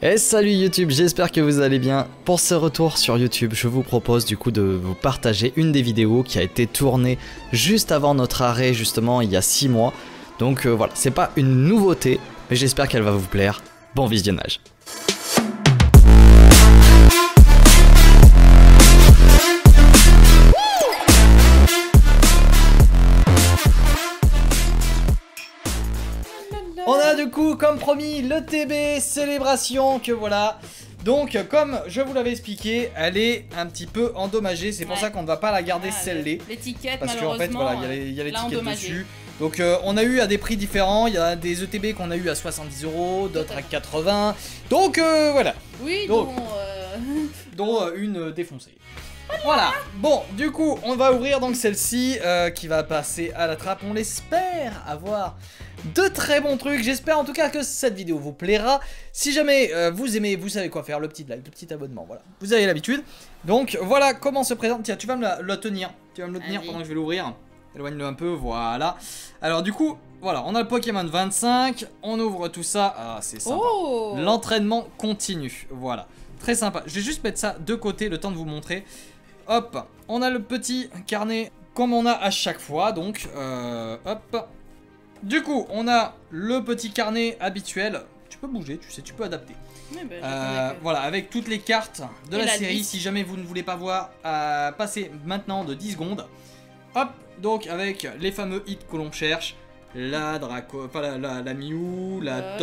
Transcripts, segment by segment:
Et salut YouTube, j'espère que vous allez bien. Pour ce retour sur YouTube, je vous propose du coup de vous partager une des vidéos qui a été tournée juste avant notre arrêt, justement il y a 6 mois. Donc voilà, c'est pas une nouveauté, mais j'espère qu'elle va vous plaire. Bon visionnage. On a du coup, comme promis, le TB célébration que voilà. Donc, comme je vous l'avais expliqué, elle est un petit peu endommagée. C'est pour ça qu'on ne va pas la garder scellée. L'étiquette, parce qu'en fait, voilà, il y a l'étiquette dessus. Donc, on a eu à des prix différents. Il y a des ETB qu'on a eu à 70 €, d'autres à 80. Donc, voilà. Oui, donc, dont une défoncée. Voilà, bon, du coup, on va ouvrir donc celle-ci qui va passer à la trappe. On l'espère avoir de très bons trucs. J'espère en tout cas que cette vidéo vous plaira. Si jamais vous aimez, vous savez quoi faire, le petit like, le petit abonnement, voilà. Vous avez l'habitude. Donc voilà comment se présente. Tiens, tu vas me le tenir. Tu vas me le tenir pendant que je vais l'ouvrir. Éloigne-le un peu, voilà. Alors du coup, voilà, on a le Pokémon 25. On ouvre tout ça. Ah, c'est sympa. Oh, l'entraînement continue, voilà. Très sympa. Je vais juste mettre ça de côté, le temps de vous montrer. Hop, on a le petit carnet comme on a à chaque fois, donc hop. Du coup, on a le petit carnet habituel. Tu peux bouger, tu sais, tu peux adapter. Oui, voilà, avec toutes les cartes de la série. Si jamais vous ne voulez pas voir, passer maintenant de 10 secondes. Hop, donc avec les fameux hits que l'on cherche. La Draco, enfin la Mew, la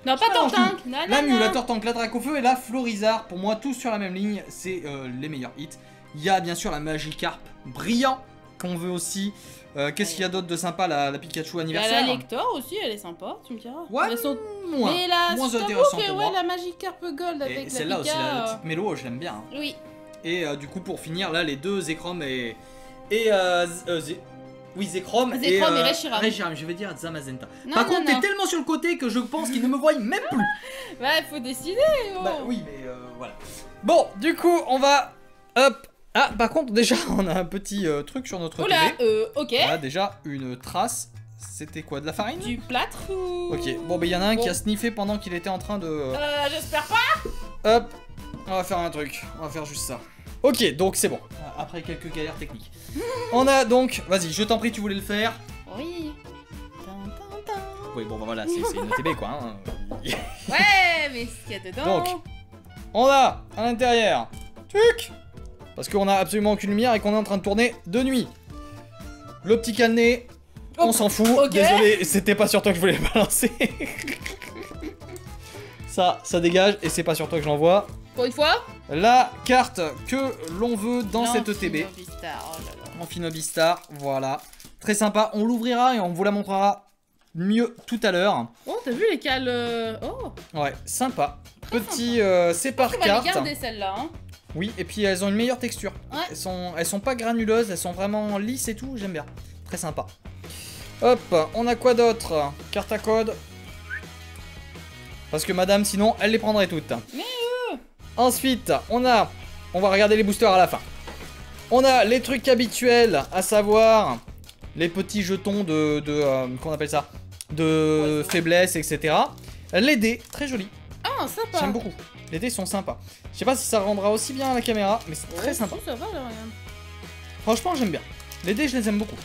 non, pas Tortank, la Mew, la Tortank, la Dracofeu et la Florizarre. Pour moi, tous sur la même ligne, c'est les meilleurs hits. Il y a bien sûr la Magikarp brillant qu'on veut aussi. Qu'est-ce qu'il y a d'autre de sympa, la Pikachu anniversaire? La Lector aussi, elle est sympa, tu me diras. Ouais, moins, mais là, moins intéressant pour moi. La Magikarp Gold avec la Pika. Celle-là aussi, la petite Mélo, je l'aime bien. Hein. Oui. Et du coup, pour finir, là, les deux Zekrom et oui, Zekrom et Reshiram. Je vais dire Zamazenta. Par contre, t'es tellement sur le côté que je pense qu'ils ne me voient même plus. Bah, il faut décider. Oh. Bah oui, mais voilà. Bon, du coup, on va... Hop. Ah, par contre, déjà, on a un petit truc sur notre TV. Ok. On a déjà une trace. C'était quoi, de la farine? Du plâtre ou... Ok, bon, bah il y en a un qui a sniffé pendant qu'il était en train de... j'espère pas. Hop. On va faire un truc. On va faire juste ça. Ok, donc c'est bon. Après quelques galères techniques. On a donc... Vas-y, je t'en prie, tu voulais le faire? Oui. Oui, bon, bah voilà, c'est une ETB, quoi. Hein. Ouais, mais ce qu'il y a dedans... Donc, on a à l'intérieur... Tuc. Parce qu'on a absolument aucune lumière et qu'on est en train de tourner de nuit. Le petit cadenas, on s'en fout. Okay. Désolé, c'était pas sur toi que je voulais le balancer. ça dégage et c'est pas sur toi que je l'envoie. Pour une fois. La carte que l'on veut dans cette ETB. Amphinobistar, voilà. Très sympa, on l'ouvrira et on vous la montrera mieux tout à l'heure. Oh, t'as vu les cales... Oh. Ouais, sympa. Petit, c'est par carte. On va les garder celles-là, hein. Oui, et puis elles ont une meilleure texture. Ouais. Elles sont pas granuleuses, elles sont vraiment lisses et tout, j'aime bien. Très sympa. Hop, on a quoi d'autre? Carte à code. Parce que madame, sinon, elle les prendrait toutes. Mais ensuite, on va regarder les boosters à la fin. On a les trucs habituels, à savoir les petits jetons qu'on appelle ça? De faiblesse, etc. Les dés, très jolis. Ah, sympa. J'aime beaucoup. Les dés sont sympas. Je sais pas si ça rendra aussi bien à la caméra, mais c'est très sympa. Ça va, là, regarde. Franchement, j'aime bien. Les dés, je les aime beaucoup.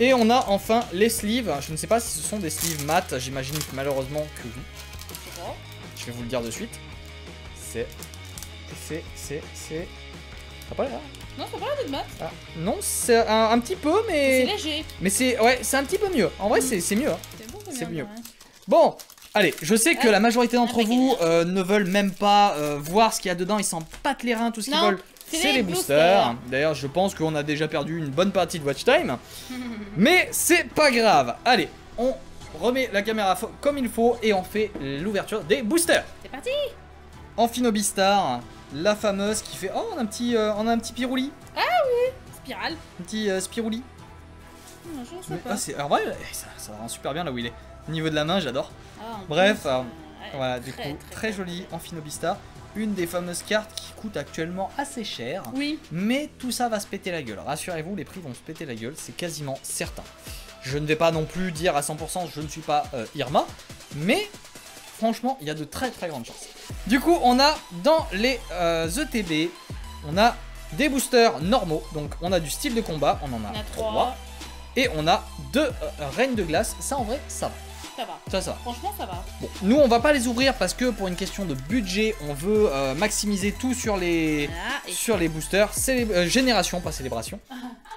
Et on a enfin les sleeves. Je ne sais pas si ce sont des sleeves mat. J'imagine malheureusement que oui. Je vais vous le dire de suite. C'est... Ça pas l'air. Non, ça pas l'air d'être mat. Ah, non, c'est un petit peu, mais... C'est léger. Mais c'est un petit peu mieux. En vrai, c'est mieux. Hein. C'est mieux. Ouais. Bon, allez, je sais que la majorité d'entre vous ne veulent même pas voir ce qu'il y a dedans. Ils s'en battent les reins. Tout ce qu'ils veulent, c'est les boosters. D'ailleurs, je pense qu'on a déjà perdu une bonne partie de watch time. Mais c'est pas grave. Allez, on remet la caméra comme il faut et on fait l'ouverture des boosters. C'est parti. Amphinobistar, la fameuse qui fait... Oh, on a un petit Pirouli. Ah oui, spirale. Un petit Spirouli. En vrai, ça rend super bien là où il est. Au niveau de la main, j'adore. Bref, voilà, du coup, très joli Amphinobistar. Une des fameuses cartes qui coûte actuellement assez cher. Oui. Mais tout ça va se péter la gueule. Rassurez-vous, les prix vont se péter la gueule, c'est quasiment certain. Je ne vais pas non plus dire à 100% je ne suis pas Irma, mais franchement, il y a de très très grandes chances. Du coup, on a dans les ETB, on a des boosters normaux. Donc, on a du style de combat, on en a 3. Et on a 2 reignes de glace. Ça, en vrai, ça va. Ça va. Ça va. Franchement, ça va. Bon, nous, on va pas les ouvrir parce que pour une question de budget, on veut maximiser tout sur les, sur les boosters. Génération, pas célébration.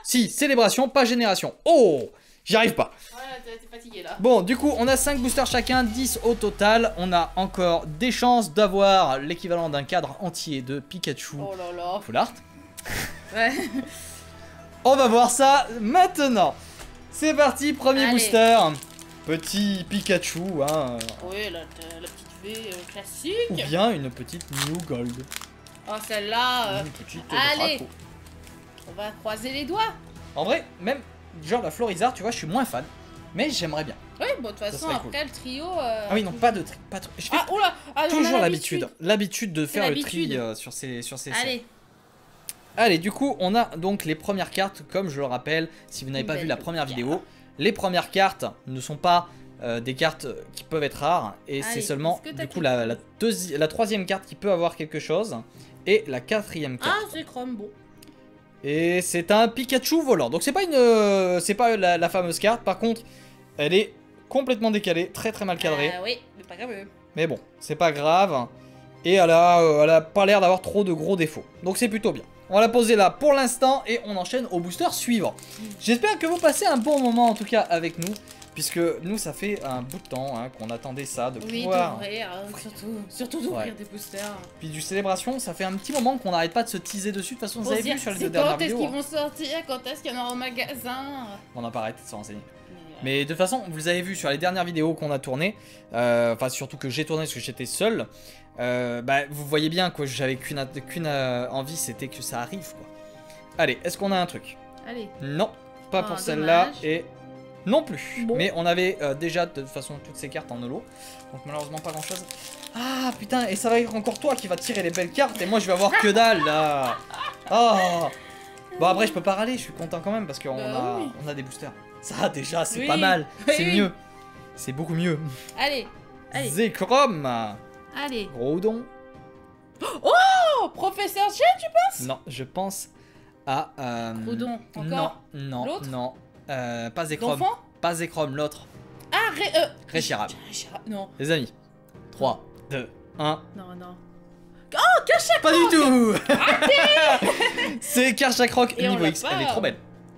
Si, célébration, pas génération. Oh, j'y arrive pas. Ouais, t'es fatigué là. Bon, du coup, on a 5 boosters chacun, 10 au total. On a encore des chances d'avoir l'équivalent d'un cadre entier de Pikachu. Oh là là. Full art. Ouais. On va voir ça maintenant. C'est parti, premier Allez. booster. Petit Pikachu, hein. Oui, la petite V classique. Ou bien une petite New Gold. Oh, celle-là. Une petite Allez. Draco. On va croiser les doigts. En vrai, même genre la Florizard, tu vois, je suis moins fan. Mais j'aimerais bien. Oui, bon, de toute façon, serait après le trio. Ah oui, non, pas de tri. Je fais Ah, oula. Ah, on a toujours l'habitude. L'habitude de faire le tri l'habitude. sur ces sets. Allez. Allez, du coup, on a donc les premières cartes, comme je le rappelle, si vous n'avez pas vu la première vidéo, les premières cartes ne sont pas des cartes qui peuvent être rares, et c'est seulement, du coup, la troisième carte qui peut avoir quelque chose, et la quatrième carte. Ah, c'est Chrome, bon. Et c'est un Pikachu volant, donc c'est pas la fameuse carte, par contre, elle est complètement décalée, très très mal cadrée. Oui, mais pas grave. Mais bon, c'est pas grave, et elle a pas l'air d'avoir trop de gros défauts, donc c'est plutôt bien. On va la poser là pour l'instant et on enchaîne au booster suivant. J'espère que vous passez un bon moment en tout cas avec nous, puisque nous ça fait un bout de temps hein, qu'on attendait ça, de pouvoir... d'ouvrir, surtout d'ouvrir des boosters. Puis du célébration, ça fait un petit moment qu'on n'arrête pas de se teaser dessus, de toute façon vous avez vu sur les 2 dernières vidéos. Quand est-ce qu'ils vont sortir? Quand est-ce qu'il y en aura au magasin? On n'a pas arrêté de se renseigner. Mais de toute façon, vous avez vu sur les dernières vidéos qu'on a tournées, enfin surtout que j'ai tourné parce que j'étais seul, vous voyez bien que j'avais qu'une envie, c'était que ça arrive quoi. Allez, est-ce qu'on a un truc? Allez. Non, pas pour celle-là et non plus. Bon. Mais on avait déjà de toute façon toutes ces cartes en holo, donc malheureusement pas grand-chose. Ah putain, et ça va être encore toi qui va tirer les belles cartes et moi je vais avoir que dalle là. Oh. Bon après je peux pas râler, je suis content quand même parce qu'on on a des boosters. Ça déjà c'est pas mal, c'est mieux. C'est beaucoup mieux. Allez. Zekrom. Allez. Groudon. Oh, Professeur Chen, tu penses? Non, je pense à... Groudon, encore? Non, L'autre? non. Pas Zekrom. L'enfant? Pas Zekrom, l'autre. Ah, Reshiram. Non. Les amis. 3, 2, 1. Non. Oh, Karchakroc. Pas du tout. C'est Karchakroc Et on niveau l'a X. pas. Elle est trop belle.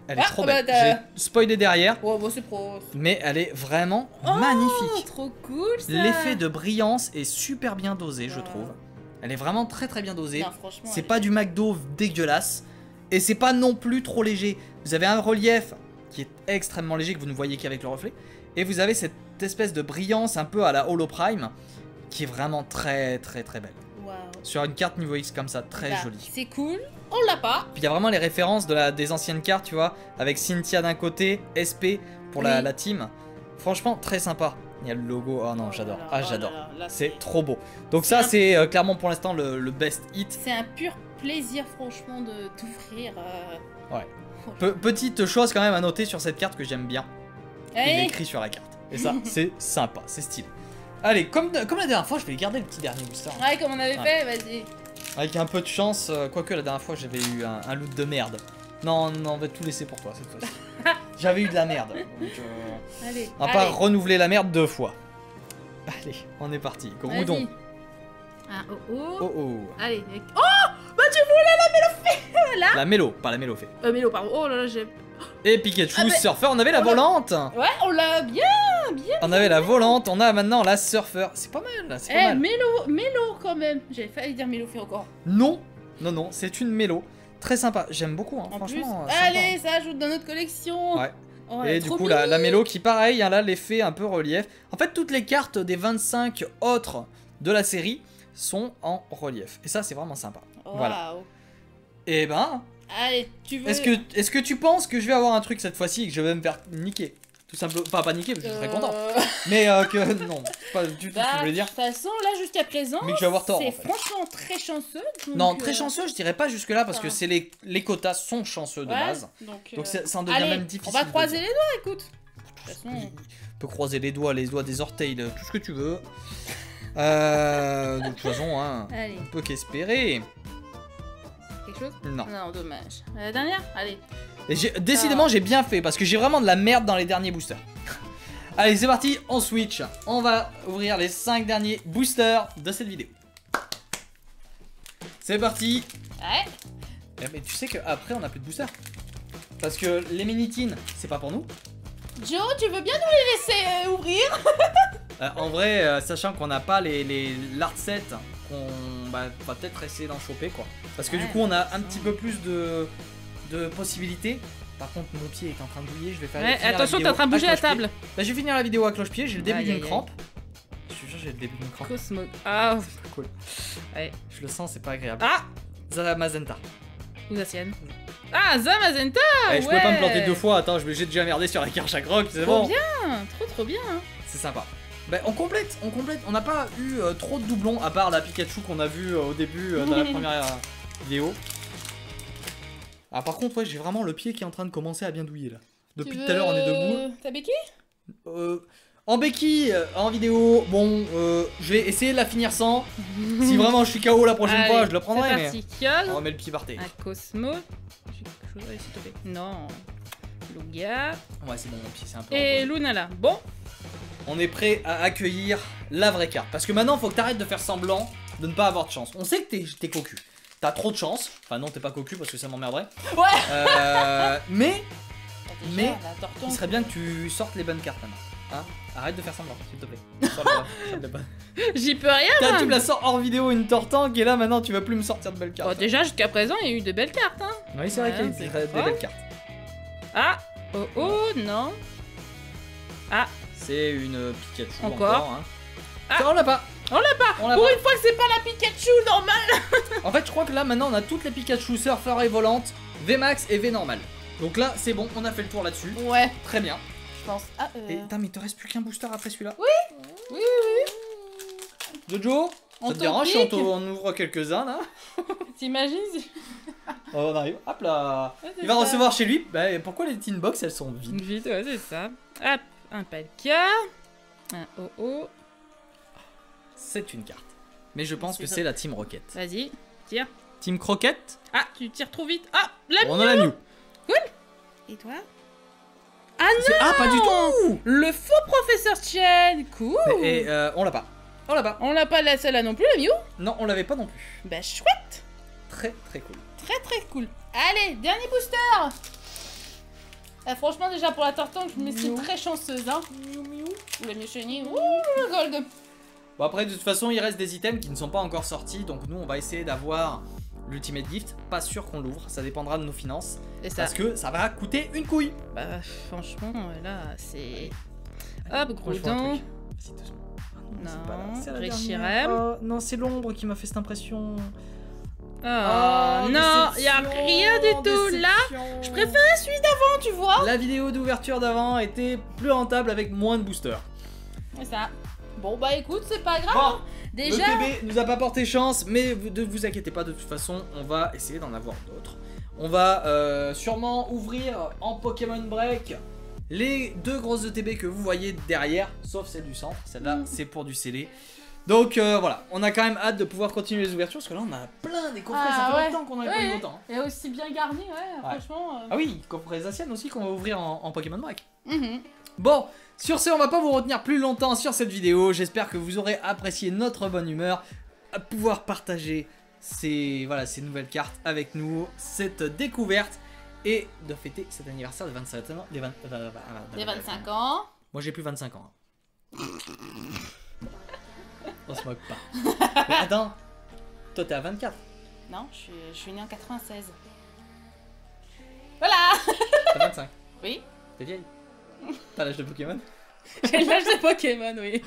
Elle est Ah, trop bah, belle. J'ai spoilé derrière. Oh, bon, c'est pro. Mais elle est vraiment Oh, magnifique. trop cool ça. L'effet de brillance est super bien dosé, je trouve. Elle est vraiment très très bien dosée. Non, franchement, C'est pas du McDo dégueulasse. Et c'est pas non plus trop léger. Vous avez un relief qui est extrêmement léger, que vous ne voyez qu'avec le reflet. Et vous avez cette espèce de brillance un peu à la Holo Prime, qui est vraiment très très très belle. Wow. Sur une carte niveau X comme ça, très jolie. C'est cool. On l'a pas. Puis il y a vraiment les références des anciennes cartes, tu vois, avec Cynthia d'un côté, SP pour la team. Franchement, très sympa. Il y a le logo, oh non, j'adore. Ah, j'adore. C'est trop beau. Donc ça, c'est clairement pour l'instant le best hit. C'est un pur plaisir, franchement, de t'ouvrir. Ouais. Petite chose quand même à noter sur cette carte que j'aime bien. Il est écrit sur la carte. Et ça, c'est sympa, c'est stylé. Allez, comme la dernière fois, je vais garder le petit dernier booster. Ouais, comme on avait fait, vas-y. Avec un peu de chance, quoique la dernière fois, j'avais eu un loot de merde. Non, on va tout laisser pour toi cette fois-ci. J'avais eu de la merde. Donc, allez, on va pas renouveler la merde 2 fois. Allez, on est parti. Groudon. Ah, oh. Oh oh. Allez. Oh, bah tu voulais la Mélofée là. La Mélo, pas la Mélofée. Mélo, pardon. Oh là là, j'ai... Et Pikachu, Surfer, on avait la volante. Ouais, on l'a bien. On avait la volante, on a maintenant la Surfer. C'est pas mal, c'est pas mal. Mélo quand même. J'avais failli dire Mélofée encore. Non, c'est une Mélo. Très sympa, j'aime beaucoup, hein, franchement. Plus, allez, ça ajoute dans notre collection. Ouais. Oh, et du coup, la Mélo qui, pareil, hein, là, l'effet un peu relief. En fait, toutes les cartes des 25 autres de la série sont en relief. Et ça, c'est vraiment sympa. Voilà. Et ben... Allez, tu veux... Est-ce que tu penses que je vais avoir un truc cette fois-ci et que je vais me faire niquer? Tout simplement, enfin pas niquer parce que je serais content. Mais que non, pas du tout ce que je voulais dire. De toute façon, là jusqu'à présent, mais que je vais avoir tort. C'est franchement très chanceux. Donc, non, très chanceux, je dirais pas jusque là parce que c'est les quotas sont chanceux de base. Donc ça en devient même difficile. On va croiser les doigts, écoute. De toute façon, on peut croiser les doigts des orteils, tout ce que tu veux. De toute façon, hein, Allez, on peut qu'espérer. quelque chose? Non. Non, dommage. La dernière? Allez. Et décidément, j'ai bien fait parce que j'ai vraiment de la merde dans les derniers boosters. Allez, c'est parti, on switch. On va ouvrir les 5 derniers boosters de cette vidéo. C'est parti. Ouais. Eh, mais tu sais qu'après, on a plus de boosters. Parce que les mini-teens, c'est pas pour nous. Joe, tu veux bien nous les laisser ouvrir? En vrai, sachant qu'on n'a pas l'art set, on va peut-être essayer d'en choper quoi. Parce que du coup, on a un petit peu plus de possibilités. Par contre, mon pied est en train de bouiller, je vais faire. Ouais, finir la attention, t'es vidéo en train de bouger à la cloche-pied. table. Bah, je vais finir la vidéo à cloche-pied, j'ai le début Aïe, d'une aïe, aïe. crampe. Je suis sûr, j'ai le début d'une crampe. Cosmo. Ah, Cool. ouais. Je le sens, c'est pas agréable. Ah, Zamazenta. ou Zacienne. Ah, Zamazenta. Eh, je pouvais pas me planter 2 fois, attends, j'ai déjà merdé sur la carte chaque rock, c'est Trop bon. bien, trop bien. C'est sympa. Bah, on complète. On n'a pas eu trop de doublons à part la Pikachu qu'on a vu au début de la première vidéo. Ah, par contre, ouais, j'ai vraiment le pied qui est en train de commencer à bien douiller là. Depuis tout à l'heure, on est debout. Ta béquille? En béquille, en vidéo, bon, je vais essayer de la finir sans. Si vraiment je suis KO la prochaine Allez, fois, je le prendrai. C'est Mais parti, Kyogre. on remet le pied par terre. Un Cosmo. J'ai quelque chose à s'il te plaît. Non. Lugia. Ouais, c'est bon, mon pied, c'est un peu. Et reposé. Lunala. Bon. On est prêt à accueillir la vraie carte. Parce que maintenant, faut que t'arrêtes de faire semblant de ne pas avoir de chance. On sait que t'es cocu. T'as trop de chance. Enfin, non, t'es pas cocu parce que ça m'emmerderait. Ouais. Mais Déjà, Mais, la torton. il serait bien que tu sortes les bonnes cartes maintenant. Hein, arrête de faire semblant, s'il te plaît. Ça te plaît pas. J'y peux rien, Tu moi. me la sors hors vidéo une tortank et là maintenant tu vas plus me sortir de belles cartes. Bon, déjà, jusqu'à présent, il y a eu de belles cartes, hein. Oui, c'est vrai Ouais, qu'il y a c'est des pas belles cartes. Ah. Oh, oh, non. Ah. C'est une Pikachu Encore. hein. Ah. Ça, on l'a pas. On l'a pas. On l'a Pour pas. une fois que c'est pas la Pikachu normale. En fait, je crois que là maintenant on a toutes les Pikachu surfeurs et volantes, VMAX et V normal. Donc là, c'est bon, on a fait le tour là-dessus. Ouais, Très bien. je pense. Ah, Et putain, mais il te reste plus qu'un booster après celui-là. oui. Jojo, On ça te te dérange si pique. on ouvre quelques-uns là? T'imagines si... Oh, on arrive, hop là. Ouais, c'est Il va ça. recevoir chez lui. Bah, pourquoi les tin box elles sont vides? Une vite, ouais, c'est ça. Hop, un Palkia. Un Oh-Oh. C'est une carte. Mais je pense C'est que ça. c'est la Team Rocket. Vas-y, tire. Team Croquette, Ah, tu tires trop vite. Ah, la on a la Mew. Et toi? Ah non, Ah, pas du tout. le faux professeur Chen. Cool. Mais, on l'a pas. On l'a pas. On l'a pas la celle-là non plus, la Mew. Non, on l'avait pas non plus. Bah chouette. Très très cool. Très cool. Allez, dernier booster. Ah, franchement, déjà pour la tortank, je me suis Mew. très chanceuse, hein. Ou la Mew Shiny. Ouh, le gold. Bon, après, de toute façon, il reste des items qui ne sont pas encore sortis. Donc, nous, on va essayer d'avoir l'Ultimate Gift. Pas sûr qu'on l'ouvre. Ça dépendra de nos finances. C'est ça. Parce que ça va coûter une couille. Bah franchement, là, c'est... Allez, Hop, moi, je vois un Groudon. truc. Vas-y, doucement. Ah Non, c'est pas là, c'est la Reshiram. dernière. Oh, non, c'est l'ombre qui m'a fait cette impression. Oh, non, y a rien du tout. Là, je préfère celui d'avant, tu vois. La vidéo d'ouverture d'avant était plus rentable avec moins de boosters. C'est ça. Bon, bah écoute, c'est pas grave. Bon, Déjà... le TB nous a pas porté chance, mais ne vous inquiétez pas, de toute façon, on va essayer d'en avoir d'autres. On va sûrement ouvrir en Pokémon Break les 2 grosses ETB que vous voyez derrière, sauf celle du centre. Celle-là, c'est pour du scellé. Donc voilà, on a quand même hâte de pouvoir continuer les ouvertures, parce que là, on a plein des coffrets, ça fait ouais. longtemps qu'on avait pas eu autant. Et aussi bien garni, ouais, franchement. Ah oui, coffret Zacian aussi qu'on va ouvrir en Pokémon Break. Mhm. Bon, sur ce, on va pas vous retenir plus longtemps sur cette vidéo. J'espère que vous aurez apprécié notre bonne humeur, à pouvoir partager ces nouvelles cartes avec nous, cette découverte et de fêter cet anniversaire de 27 ans. Les 25 ans. Moi j'ai plus 25 ans. On se moque pas. Mais attends, toi t'es à 24. Non, je suis née en 96. Voilà. T'as 25. Oui. T'es vieille. T'as l'âge de Pokémon. J'ai l'âge de Pokémon, oui.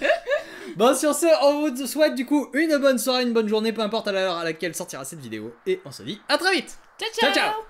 Bon, sur ce, on vous souhaite du coup une bonne soirée, une bonne journée, peu importe à l'heure à laquelle sortira cette vidéo. Et on se dit à très vite. Ciao, Ciao, ciao. ciao.